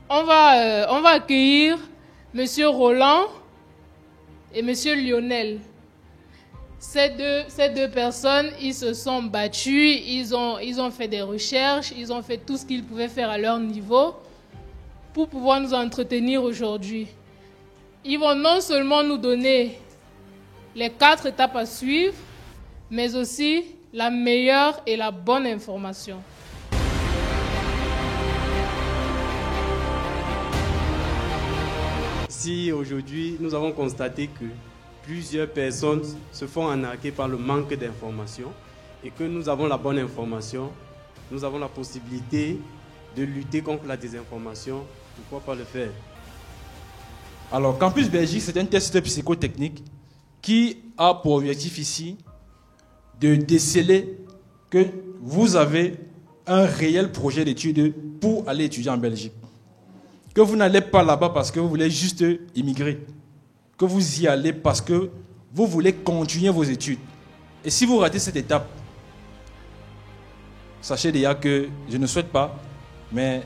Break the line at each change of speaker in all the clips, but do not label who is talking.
On va accueillir Monsieur Roland et Monsieur Lionel. Ces deux personnes, ils se sont battus, ils ont fait des recherches, ils ont fait tout ce qu'ils pouvaient faire à leur niveau pour pouvoir nous entretenir aujourd'hui. Ils vont non seulement nous donner les 4 étapes à suivre, mais aussi la meilleure et la bonne information.
Si aujourd'hui nous avons constaté que plusieurs personnes se font arnaquer par le manque d'informations et que nous avons la bonne information, nous avons la possibilité de lutter contre la désinformation, pourquoi pas le faire?
Alors, Campus Belgique, c'est un test psychotechnique qui a pour objectif ici de déceler que vous avez un réel projet d'études pour aller étudier en Belgique. Que vous n'allez pas là-bas parce que vous voulez juste immigrer. Que vous y allez parce que vous voulez continuer vos études. Et si vous ratez cette étape, sachez déjà que je ne souhaite pas, mais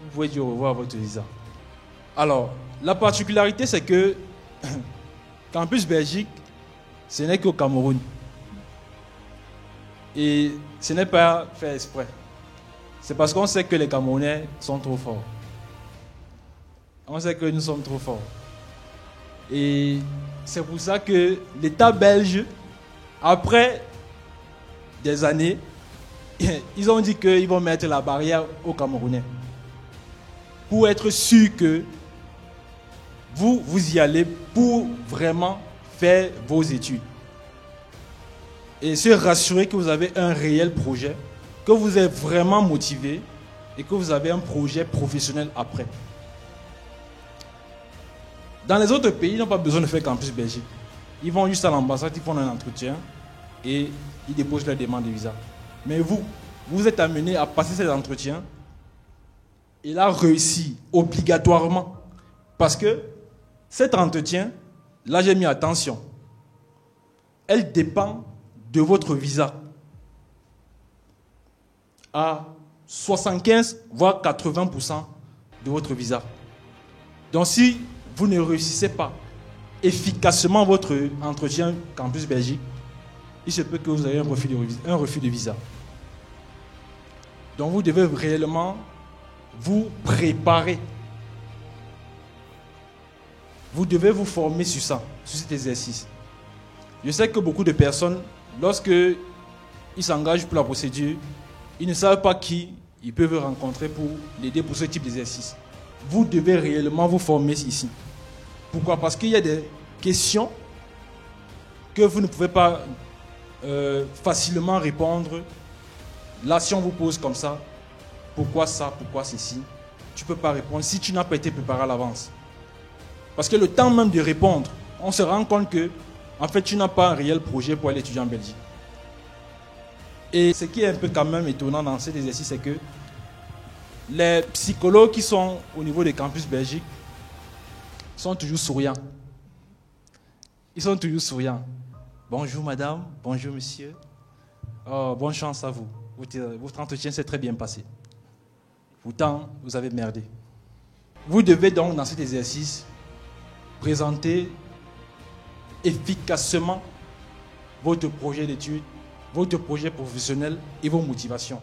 vous pouvez dire au revoir à votre visa. Alors, la particularité, c'est que Campus Belgique, ce n'est qu'au Cameroun. Et ce n'est pas fait exprès. C'est parce qu'on sait que les Camerounais sont trop forts. On sait que nous sommes trop forts. Et c'est pour ça que l'État belge, après des années, ils ont dit qu'ils vont mettre la barrière aux Camerounais. Pour être sûr que vous y allez pour vraiment faire vos études. Et se rassurer que vous avez un réel projet, que vous êtes vraiment motivé et que vous avez un projet professionnel après. Dans les autres pays, ils n'ont pas besoin de faire Campus Belgique. Ils vont juste à l'ambassade, ils font un entretien et ils déposent leur demande de visa. Mais vous êtes amené à passer cet entretien et là réussir obligatoirement. Parce que cet entretien, là j'ai mis attention, elle dépend de votre visa à 75 voire 80% de votre visa. Donc si vous ne réussissez pas efficacement votre entretien Campus Belgique, il se peut que vous ayez un refus de visa. Donc vous devez réellement vous préparer. Vous devez vous former sur ça, sur cet exercice. Je sais que beaucoup de personnes, lorsqu'ils s'engagent pour la procédure, ils ne savent pas qui ils peuvent rencontrer pour l'aider pour ce type d'exercice. Vous devez réellement vous former ici. Pourquoi? Parce qu'il y a des questions que vous ne pouvez pas facilement répondre. Là, si on vous pose comme ça, pourquoi ça, pourquoi ceci, tu ne peux pas répondre si tu n'as pas été préparé à l'avance. Parce que le temps même de répondre, on se rend compte que, en fait, tu n'as pas un réel projet pour aller étudier en Belgique. Et ce qui est un peu quand même étonnant dans cet exercice, c'est que les psychologues qui sont au niveau des campus Belgique sont toujours souriants. Ils sont toujours souriants. Bonjour madame, bonjour monsieur. Oh, bonne chance à vous. Votre entretien s'est très bien passé. Pourtant, vous avez merdé. Vous devez donc, dans cet exercice, présenter efficacement votre projet d'études, votre projet professionnel et vos motivations.